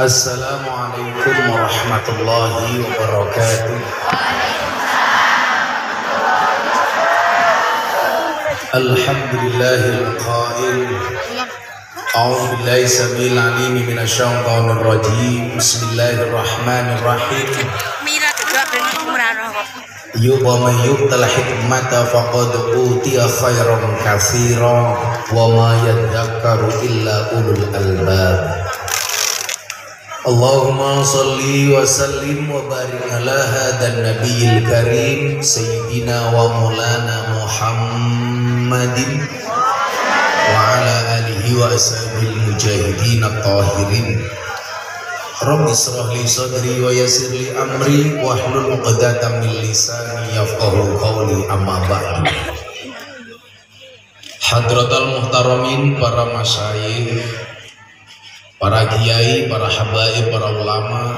Assalamualaikum warahmatullahi wabarakatuh. Alhamdulillahil qail. A'udzu billahi samil alim minasy syaithanir rajim. Bismillahirrahmanirrahim. Yu'ma yu'tal hikmata faqad utiya khairan katsira wa ma yadhakkaru illa ulul albab. Allahumma salli wa sallim wa barik ala hadan nabiyil karim sayyidina wa maulana Muhammadin wa ala alihi wa ashabil mujahidin at-tahirin. Rabbi israh li sadri wa yassir li amri wa hlul 'uqdatam min lisani yafqahu qawli, amma ba'du. Hadratal muhtaramin, para masyayikh, para kiai, para habaib, para ulama,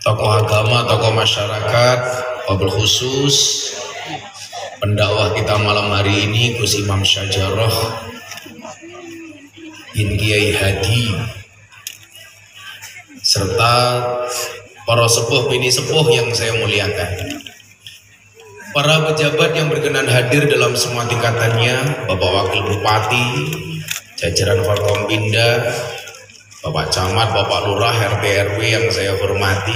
tokoh agama, tokoh masyarakat, wabil khusus pendakwah kita malam hari ini Gus Imam Syajarah bin Kiai Hadi, serta para sepuh bini sepuh yang saya muliakan, para pejabat yang berkenan hadir dalam semua tingkatannya, Bapak Wakil Bupati, jajaran Forkompinda, Bapak Camat, Bapak Lurah, RT RW yang saya hormati,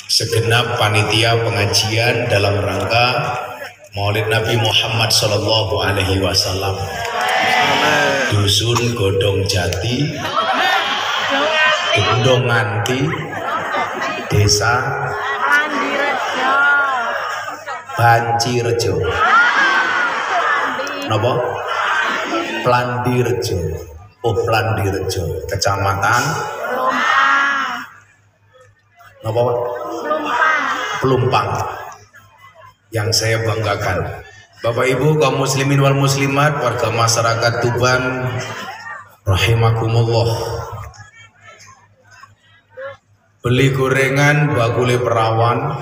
segenap panitia pengajian dalam rangka Maulid Nabi Muhammad Sallallahu Alaihi Wasallam, Dusun Godong Jati, Gendong Nganti, Desa Banjirejo, Nopo? Plandirejo, Plandirejo, Kecamatan Pelumpang, yang saya banggakan. Bapak Ibu kaum muslimin wal muslimat, warga masyarakat Tuban rahimakumullah. Beli gorengan bakule perawan,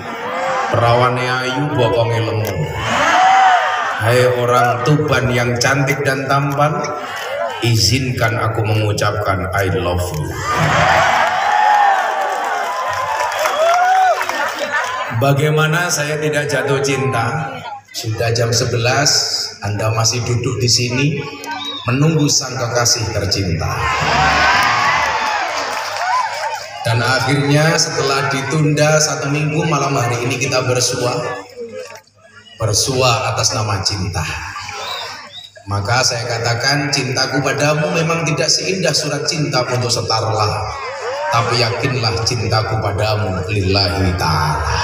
perawane ayu bokonge lemu. Hai orang Tuban yang cantik dan tampan, izinkan aku mengucapkan I love you. Bagaimana saya tidak jatuh cinta? Sudah jam 11, Anda masih duduk di sini menunggu sang kekasih tercinta. Dan akhirnya setelah ditunda 1 minggu, malam hari ini kita bersua atas nama cinta. Maka saya katakan, cintaku padamu memang tidak seindah surat cinta untuk setarlah, tapi yakinlah cintaku padamu lillahi ta'ala.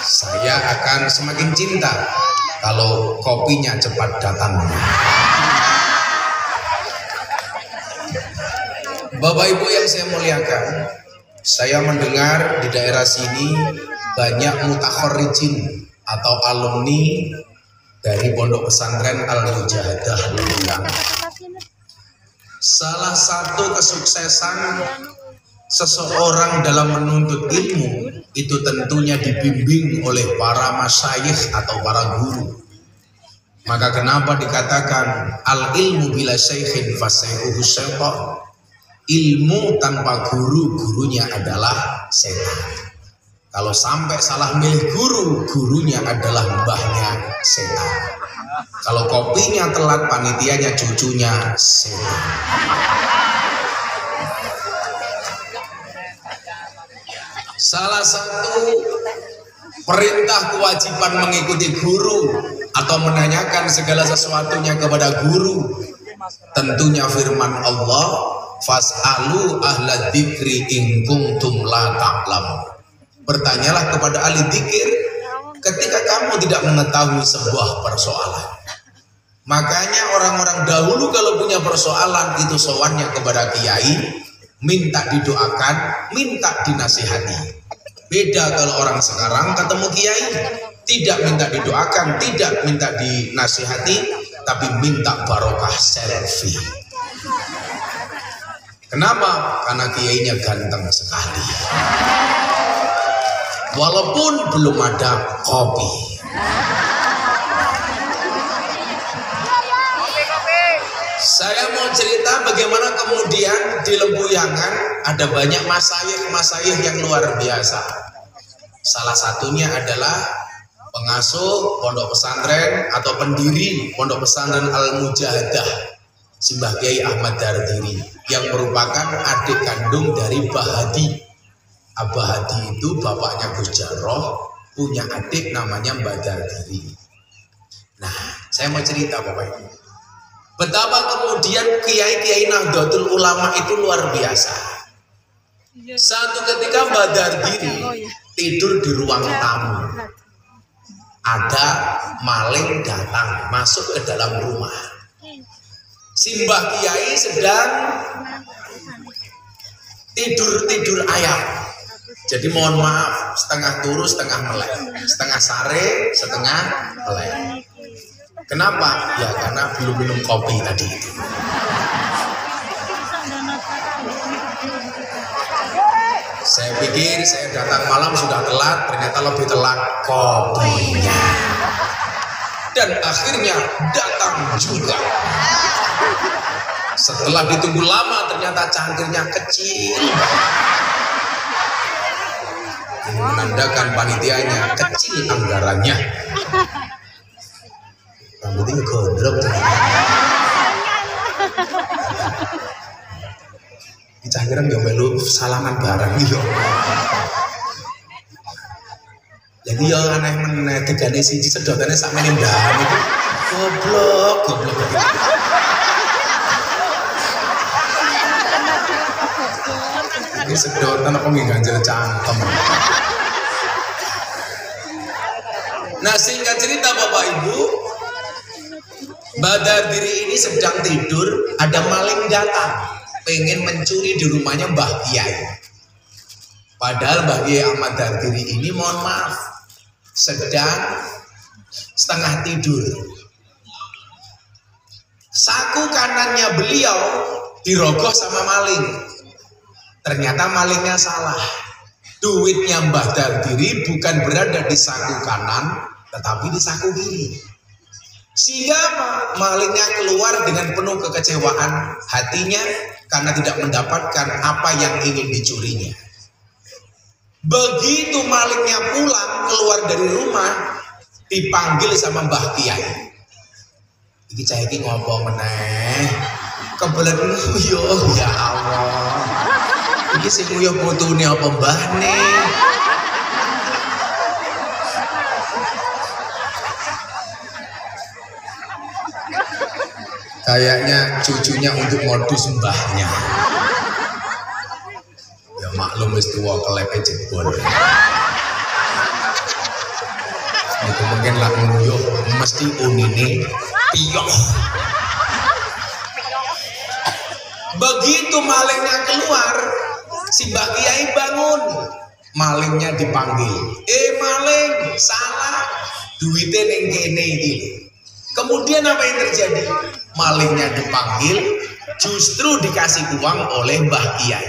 Saya akan semakin cinta kalau kopinya cepat datangnya. Bapak Ibu yang saya muliakan, saya mendengar di daerah sini banyak mutakharrijin atau alumni dari Pondok Pesantren Al-Mujahadah Luluyang. Salah satu kesuksesan seseorang dalam menuntut ilmu itu tentunya dibimbing oleh para masyayikh atau para guru. Maka kenapa dikatakan al-ilmu bila syaikhin fasyaihuhu syaitan? Ilmu tanpa guru, gurunya adalah setan. Kalau sampai salah milih guru, gurunya adalah mbahnya setan. Kalau kopinya telat, panitianya cucunya setan. Salah satu perintah kewajiban mengikuti guru atau menanyakan segala sesuatunya kepada guru, tentunya firman Allah, fas'alu ahla dzikri in kuntum la ta'lamun. Bertanyalah kepada ahli dzikir ketika kamu tidak mengetahui sebuah persoalan. Makanya orang-orang dahulu kalau punya persoalan itu sowannya kepada kiai, minta didoakan, minta dinasihati. Beda kalau orang sekarang ketemu kiai, tidak minta didoakan, tidak minta dinasihati, tapi minta barokah selfie. Kenapa? Karena kiainya ganteng sekali. Walaupun belum ada kopi. Saya mau cerita bagaimana kemudian di Lempuyangan ada banyak masyayikh yang luar biasa. Salah satunya adalah pengasuh pondok pesantren atau pendiri pondok pesantren Al-Mujahadah, Simbah Kiai Ahmad Dardiri, yang merupakan adik kandung dari Bahadi. Abah Hadi itu bapaknya Gus Jarroh, punya adik namanya Mbah Dardiri. Nah, saya mau cerita Bapak Ibu, betapa kemudian kiai-kiai Nahdlatul Ulama itu luar biasa. Satu ketika Mbah Dardiri tidur di ruang tamu, ada maling datang masuk ke dalam rumah. Simbah Kiai sedang tidur ayam. Jadi mohon maaf, setengah turu setengah melek, setengah sare setengah melek. Kenapa? Ya karena belum minum kopi tadi itu. Saya pikir saya datang malam sudah telat, ternyata lebih telat kopinya. Dan akhirnya datang juga. Setelah ditunggu lama ternyata cangkirnya kecil. Ini menandakan panitianya kecil anggarannya. Rambutnya gondrong. Cangkiran gak melu salaman bareng yo. Jadi yang aneh meneh tegane siji sedotane sak meneh ndan iku goblok. Ini sedotan apa nggih ganjel cangkem. Nah, singkat cerita Bapak Ibu, Mbah Dardiri ini sedang tidur, ada maling datang pengen mencuri di rumahnya Mbah Kiai. Padahal Mbah Kiai Ahmad Dardiri ini mohon maaf sedang setengah tidur. Saku kanannya beliau dirogoh sama maling. Ternyata malingnya salah. Duitnya Mbah Dardiri bukan berada di saku kanan, tetapi di saku kiri. Sehingga malingnya keluar dengan penuh kekecewaan hatinya karena tidak mendapatkan apa yang ingin dicurinya. Begitu malingnya pulang keluar dari rumah, dipanggil sama Mbah Kiai. Iki cah iki ngopo meneh? Kebelet yo ya Allah. Iki sing nguyuh putune apa mbahne? Kayaknya cucunya untuk modus mbahnya. Ya maklum wis tuwa kelepe jebol. Itu mungkin lah nguyuh mesti unine piyok. Begitu malingnya keluar, si Mbah Kiai bangun. Malingnya dipanggil. Maling, salah. Duitnya ning kene iki. Kemudian apa yang terjadi? Malingnya dipanggil, justru dikasih uang oleh Mbah Kiai.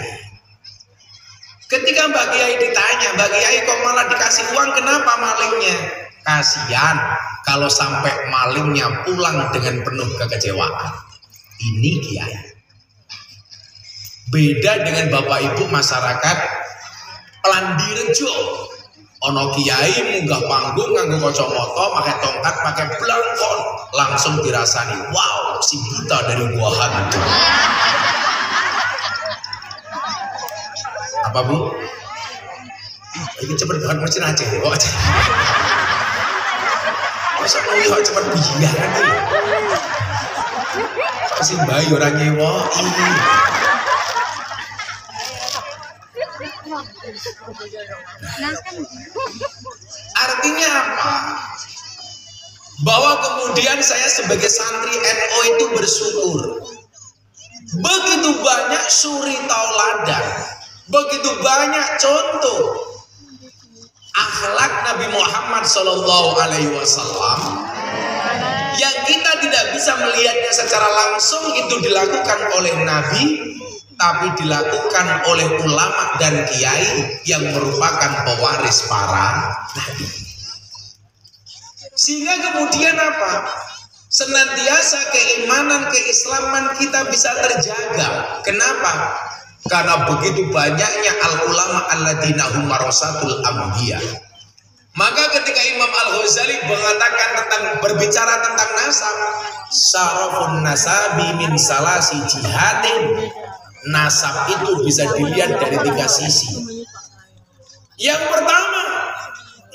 Ketika Mbah Kiai ditanya, Mbah Kiai kok malah dikasih uang, kenapa malingnya? Kasihan kalau sampai malingnya pulang dengan penuh kekecewaan. Ini Kiai. Beda dengan Bapak Ibu masyarakat Pelandirejo. Ono kiai munggah panggung nganggo kacamata, pakai tongkat, pakai belangkon, langsung dirasani, wow, si buta dari gua hantu. Apa Bu? Ini cepet banget mesin aja ya, kok. Masa mau lihat cepet biaran ini? Kasih bayi orang nyewa ini. Artinya apa? Bahwa kemudian saya sebagai santri NU itu bersyukur. Begitu banyak suri tauladan, begitu banyak contoh akhlak Nabi Muhammad SAW yang kita tidak bisa melihatnya secara langsung itu dilakukan oleh Nabi, tapi dilakukan oleh ulama dan kiai yang merupakan pewaris para nabi. Sehingga kemudian apa? senantiasa keimanan, keislaman kita bisa terjaga. Kenapa? Karena begitu banyaknya al-ulama alladzina hum warasatul anbiya. Maka ketika Imam Al-Ghazali mengatakan berbicara tentang nasab, sarafun nasabi min salasi jihatin. Nasab itu bisa dilihat dari 3 sisi. Yang pertama,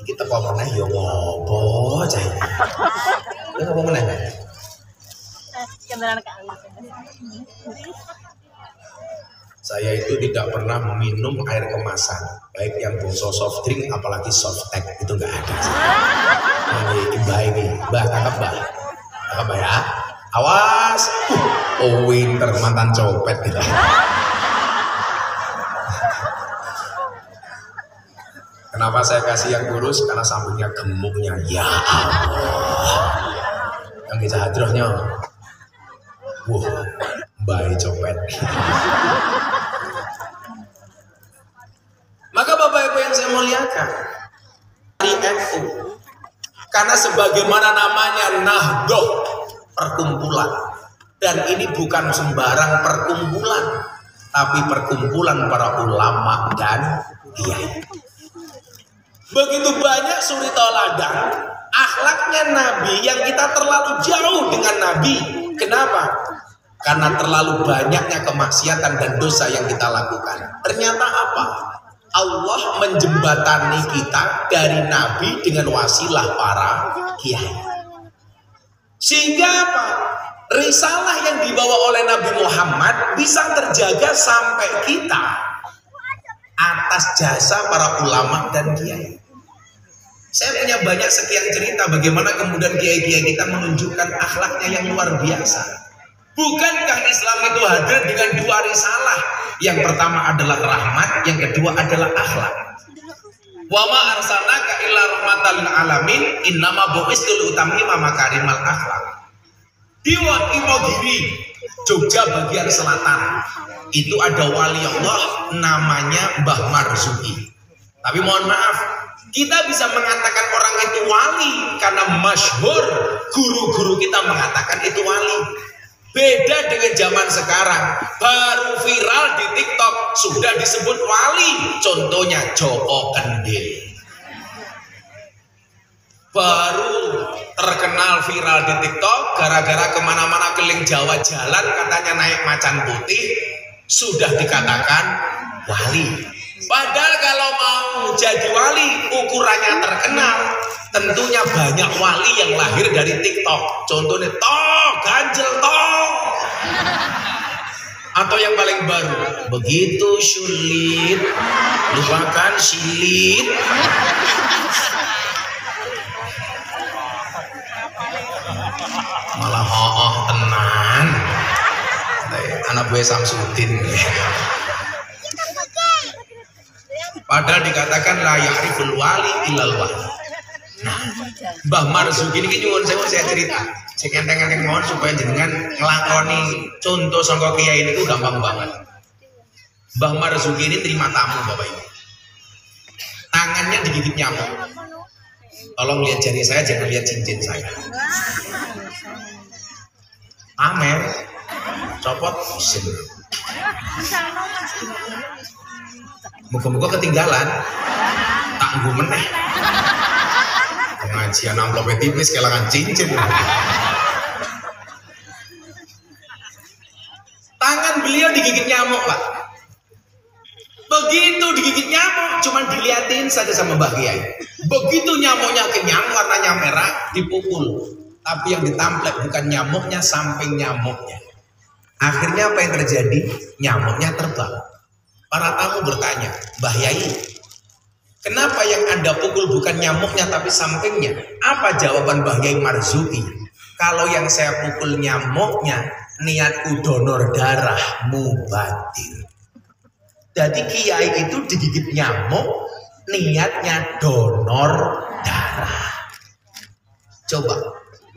kita ngomongnya ya ngopo cah. Kita ngomongnya kan. Saya itu tidak pernah meminum air kemasan, baik yang bungsu soft drink apalagi soft tech, itu enggak ada. Ini Mbak, tangkap ya. Awas. Oh, winter mantan copet gitu. Kenapa saya kasih yang kurus? Karena sampingnya gemuknya. Ya Allah. Yang bisa hadrohnya. Mbak copet. Maka Bapak Ibu yang saya muliakan, di NU, karena sebagaimana namanya Nahdlatul perkumpulan, dan ini bukan sembarang perkumpulan, tapi perkumpulan para ulama dan kiai. Begitu banyak suri tauladan akhlaknya Nabi yang kita terlalu jauh dengan Nabi. Kenapa? Karena terlalu banyaknya kemaksiatan dan dosa yang kita lakukan. Ternyata apa? Allah menjembatani kita dari Nabi dengan wasilah para kiai. Sehingga apa? Risalah yang dibawa oleh Nabi Muhammad bisa terjaga sampai kita atas jasa para ulama dan kiai. Saya punya banyak sekian cerita bagaimana kemudian kiai-kiai kita menunjukkan akhlaknya yang luar biasa. Bukankah Islam itu hadir dengan 2 risalah? Yang pertama adalah rahmat, yang kedua adalah akhlak. Wa ma arsalnaka illa rahmatan lil alamin, innama bu'istul utammima makarimal akhlak. Di Wonogiri, Jogja bagian selatan, itu ada wali Allah namanya Mbah Marzuki. Tapi mohon maaf, kita bisa mengatakan orang itu wali karena masyhur, guru-guru kita mengatakan itu wali. Beda dengan zaman sekarang, baru viral di TikTok sudah disebut wali. Contohnya Joko Kendil, baru terkenal viral di TikTok gara-gara kemana-mana keliling Jawa jalan katanya naik macan putih, sudah dikatakan wali. Padahal kalau mau jadi wali ukurannya terkenal, tentunya banyak wali yang lahir dari TikTok. Contohnya Ganjel atau yang paling baru, begitu sulit lupakan silit. Malah tenang anak gue Samsudin. Padahal dikatakan la ya'riful wali illal wali. Nah, Mbah Marzuki ini nyuwun saya cerita. Saya kenteng-kenteng mohon supaya jenengan ngelakoni contoh sangka kiai ini gampang banget. Mbah Marzuki ini terima tamu Bapak Ibu. Tangannya digigit nyamuk. Tolong lihat jari saya, jangan lihat cincin saya. Amer, copot, isin. Moga-moga ketinggalan, tak nggu meneh. Pengajian amplopnya tipis, kelangan cincin. Tangan beliau digigit nyamuk, Pak. Begitu digigit nyamuk, cuman diliatin saja sama Mbah Kiai. Begitu nyamuknya kenyang, warnanya merah, dipukul. Tapi yang ditamplek bukan nyamuknya, samping nyamuknya. Akhirnya apa yang terjadi? Nyamuknya terbang. Para tamu bertanya, Mbah Yai, kenapa yang Anda pukul bukan nyamuknya tapi sampingnya? Apa jawaban Mbah Yai Marzuki? Kalau yang saya pukul nyamuknya, niatku donor darah mubatir. Jadi kiai itu digigit nyamuk, niatnya donor darah. Coba,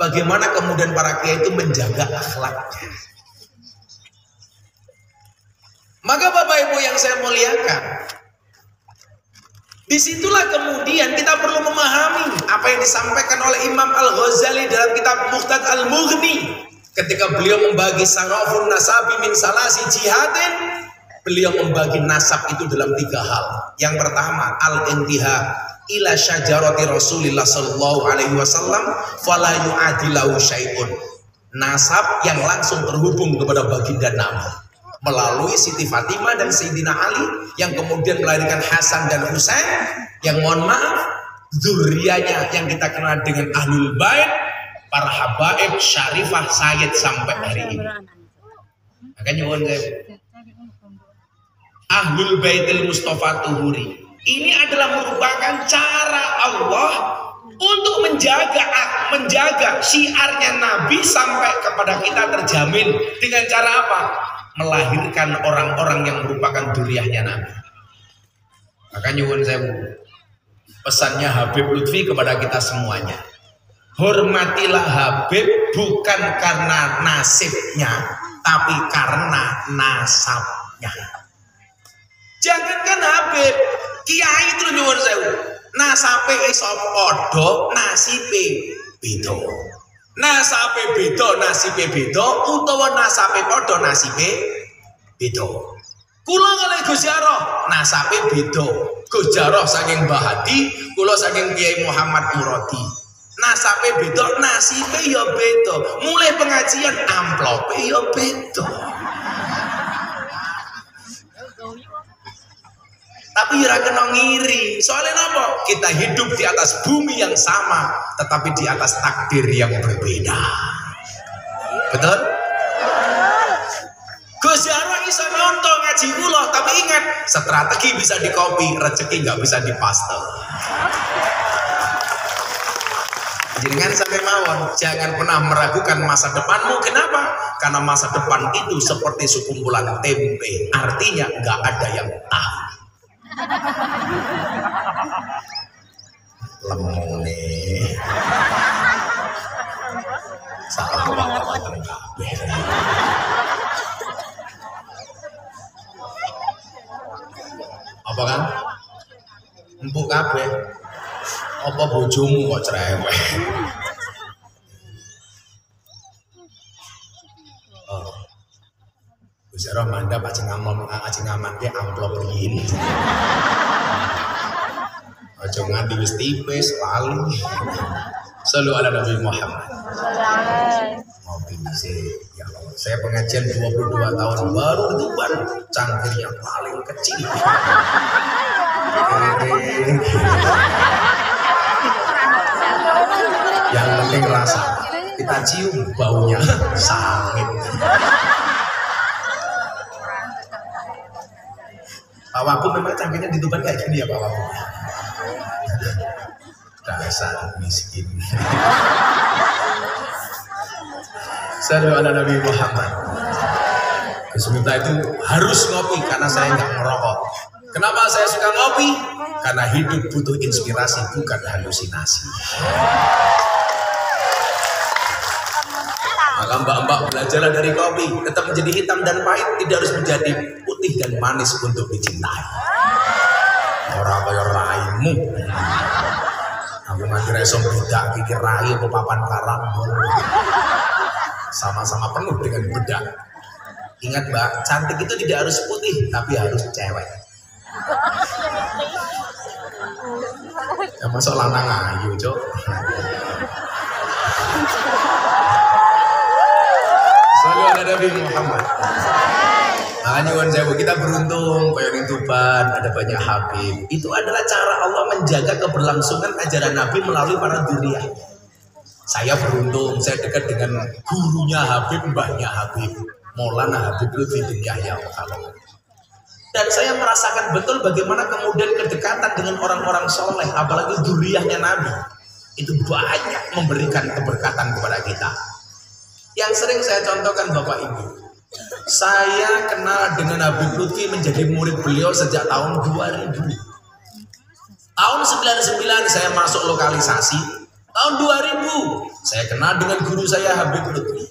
bagaimana kemudian para kiai itu menjaga akhlaknya? Maka Bapak Ibu yang saya muliakan, Disitulah kemudian kita perlu memahami apa yang disampaikan oleh Imam Al-Ghazali dalam kitab Muqtad Al-Mughni. Ketika beliau membagi sarafun nasabi min salasi jihadin, beliau membagi nasab itu dalam 3 hal. Yang pertama, al-intiha ila syajarati Rasulillah sallallahu alaihi wasallam fala yu'adilahu syai'un. Nasab yang langsung terhubung kepada baginda Nabi melalui Siti Fatimah dan Sayyidina Ali yang kemudian melahirkan Hasan dan Husain, yang mohon maaf zuriyahnya yang kita kenal dengan Ahlul Bait, para habaib syarifah sayyid sampai hari ini. Makanya Ahlul Baitil Mustafa Tuhuri ini adalah merupakan cara Allah untuk menjaga syiarnya Nabi sampai kepada kita terjamin. Dengan cara apa? Melahirkan orang-orang yang merupakan dzurriyyahnya Nabi. Maka nyuwun sewu, pesannya Habib Lutfi kepada kita semuanya, hormatilah Habib bukan karena nasibnya, tapi karena nasabnya. Jangankan Habib, kiai itu nyuwun sewu, nasabe iso padha, nasibe beda. Nasabe beda, nasibe beda, utawa nasabe padha, nasibe beda. Kula kalih Gus Jarrah nasabe beda. Gus Jarrah saking Mbah Hadi, kula saking Kiai Muhammad Muradi. Nasabe beda, nasibe ya beda. Mulai pengajian amplope ya beda. Tapi ora kena ngiri. Soalnya apa? Kita hidup di atas bumi yang sama, tetapi di atas takdir yang berbeda. Betul? Gus Jarrah iso nyontoh ngaji kula, tapi ingat, strategi bisa dikopi, rezeki nggak bisa dipaste. Jangan sampai mawon, jangan pernah meragukan masa depanmu. Kenapa? Karena masa depan itu seperti sekumpulan tempe, artinya nggak ada yang tahu. Lemone salah wawasan kabeh. Apa kan? Empuk kabeh. Apa bojomu kok cerewet? Gus Jarrah mandap aja ngaman ke amplop begini. Aja nganti wis tipis lali. Shallu ala Nabi Muhammad. Ngopi sih. Ya Allah, saya pengajian 22 tahun baru di Tuban, cangkir yang paling kecil. Yang penting rasa. Kita cium baunya sangit. Pak Wabu memang cangkirnya di Tuban kayak gini ya Pak Wabu. Dasar miskin. Sallu ala Nabi Muhammad. Sementara itu harus ngopi karena saya nggak merokok. Kenapa saya suka ngopi? Karena hidup butuh inspirasi bukan halusinasi. Maka mbak-mbak belajarlah dari kopi, tetap menjadi hitam dan pahit, tidak harus menjadi putih dan manis untuk dicintai. Orang kaya raimu. Aku nganti reso bedak kiki rai ke papan karambol. Sama-sama penuh dengan bedak. Ingat mbak, cantik itu tidak harus putih, tapi harus cewek. Ya masuk lanang ayu cok. Sallu ala Nabi Muhammad. Makanya kita beruntung kayak di Tuban ada banyak Habib. Itu adalah cara Allah menjaga keberlangsungan ajaran Nabi melalui para dzurriyyah. Saya beruntung, saya dekat dengan gurunya Habib, mbahnya Habib, Maulana Habib Lutfi bin Yahya. Dan saya merasakan betul bagaimana kemudian kedekatan dengan orang-orang soleh, apalagi dzurriyyahnya Nabi, itu banyak memberikan keberkatan kepada kita. Yang sering saya contohkan Bapak Ibu, saya kenal dengan Habib Lutfi menjadi murid beliau sejak tahun 2000. Tahun 99 saya masuk lokalisasi, tahun 2000 saya kenal dengan guru saya Habib Lutfi.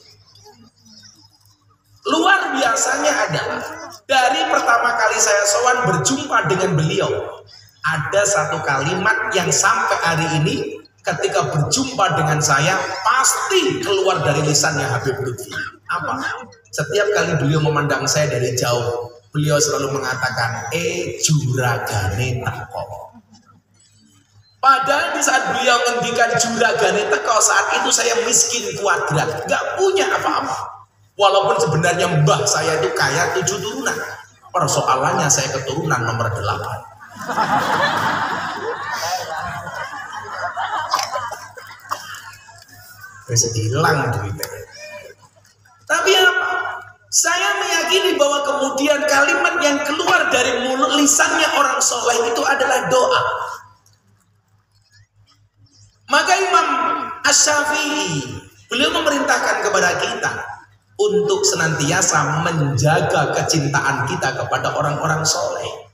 Luar biasanya adalah dari pertama kali saya sowan berjumpa dengan beliau, ada satu kalimat yang sampai hari ini ketika berjumpa dengan saya pasti keluar dari lisannya Habib Lutfi. Apa? Setiap kali beliau memandang saya dari jauh, beliau selalu mengatakan, juragane teko. Padahal di saat beliau ngendikan juragane teko, saat itu saya miskin kuadrat, gak punya apa-apa. Walaupun sebenarnya mbah saya itu kaya 7 turunan. Persoalannya saya keturunan nomor 8. Bisa hilang duitnya. Tapi apa? Saya meyakini bahwa kemudian kalimat yang keluar dari mulut lisannya orang soleh itu adalah doa. Maka Imam Asy-Syafi'i beliau memerintahkan kepada kita untuk senantiasa menjaga kecintaan kita kepada orang-orang soleh.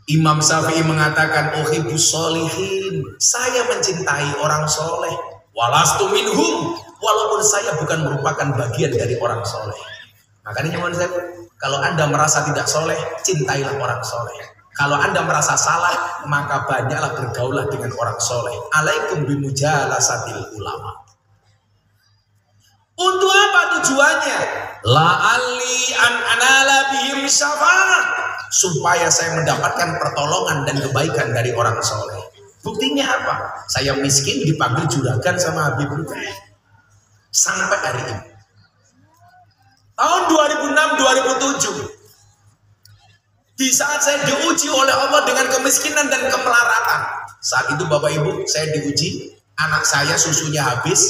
Imam Syafi'i mengatakan, uhibbus sholihin, saya mencintai orang soleh. Walastu minhum, walaupun saya bukan merupakan bagian dari orang soleh. Makanya nyuwun saya, kalau Anda merasa tidak soleh, cintailah orang soleh. Kalau Anda merasa salah, maka banyaklah bergaulah dengan orang soleh. Alaikum bimujalasatil ulama. Untuk apa tujuannya? La'alli an anala bihim syafa'ah, supaya saya mendapatkan pertolongan dan kebaikan dari orang soleh. Buktinya apa? Saya miskin dipanggil juragan sama Habib Lutfi sampai hari ini. Tahun 2006-2007, di saat saya diuji oleh Allah dengan kemiskinan dan kemelaratan. Saat itu Bapak Ibu, saya diuji, anak saya susunya habis,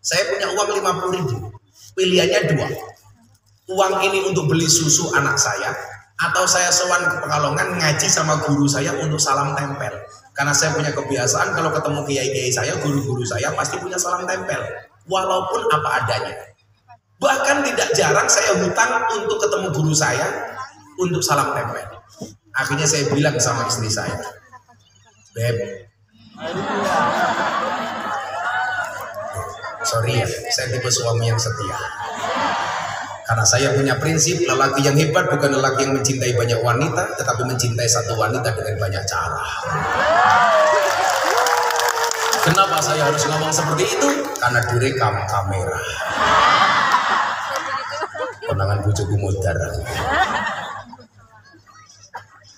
saya punya uang 50.000. Pilihannya 2. Uang ini untuk beli susu anak saya, atau saya sowan ke Pekalongan ngaji sama guru saya untuk salam tempel. Karena saya punya kebiasaan kalau ketemu kiai-kiai saya, guru-guru saya pasti punya salam tempel, walaupun apa adanya. Bahkan tidak jarang saya hutang untuk ketemu guru saya untuk salam tempel. Akhirnya saya bilang sama istri saya, Beb, sorry ya, saya tipe suami yang setia. Karena saya punya prinsip, lelaki yang hebat bukan lelaki yang mencintai banyak wanita, tetapi mencintai satu wanita dengan banyak cara. Kenapa saya harus ngomong seperti itu? Karena direkam kamera. Konangan bojoku modar.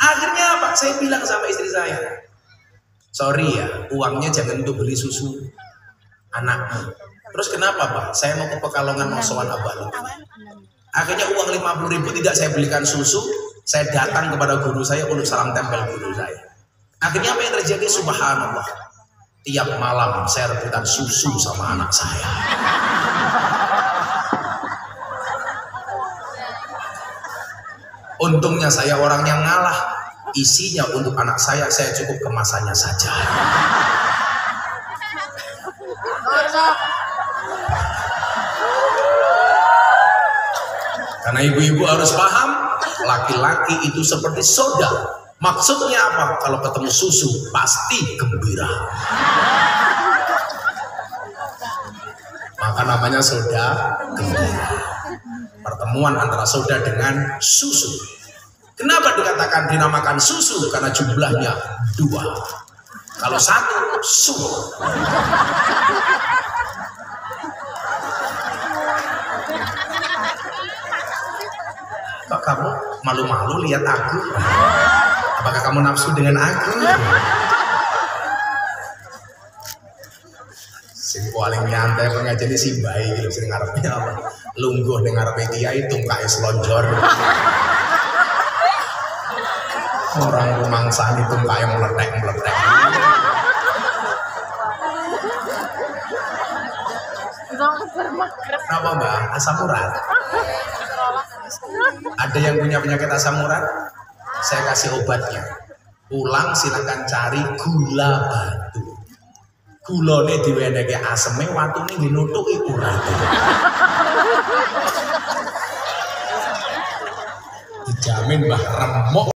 Akhirnya apa? Saya bilang sama istri saya, sorry ya, uangnya jangan untuk beli susu anakmu. Terus kenapa Pak? Saya mau ke Pekalongan mau sowan Abah Lutfi. Akhirnya uang 50.000 tidak saya belikan susu, saya datang kepada guru saya untuk salam tempel guru saya. Akhirnya apa yang terjadi? Subhanallah, tiap malam saya rebutan susu sama anak saya. Untungnya saya orang yang ngalah, isinya untuk anak saya cukup kemasannya saja. Karena ibu-ibu harus paham, laki-laki itu seperti soda. Maksudnya apa? Kalau ketemu susu pasti gembira. Maka namanya soda gembira. Pertemuan antara soda dengan susu. Kenapa dikatakan dinamakan susu? Karena jumlahnya 2. Kalau 1, susu. Kok kamu malu-malu lihat aku? Apakah kamu nafsu dengan aku? Sing paling nyantai pengajian ini si bayi gitu, sing ngarepnya apa? Lungguh ning ngarepe kiai tungkae slonjor. Orang rumangsani tungkae meletek-meletek. Kenapa Mbak? Asam urat. Ada yang punya penyakit asam urat? Saya kasih obatnya. Pulang silakan cari gula batu. Gulane diwenehke aseme, watune nggih nutuki urate. Dijamin Mbah remuk.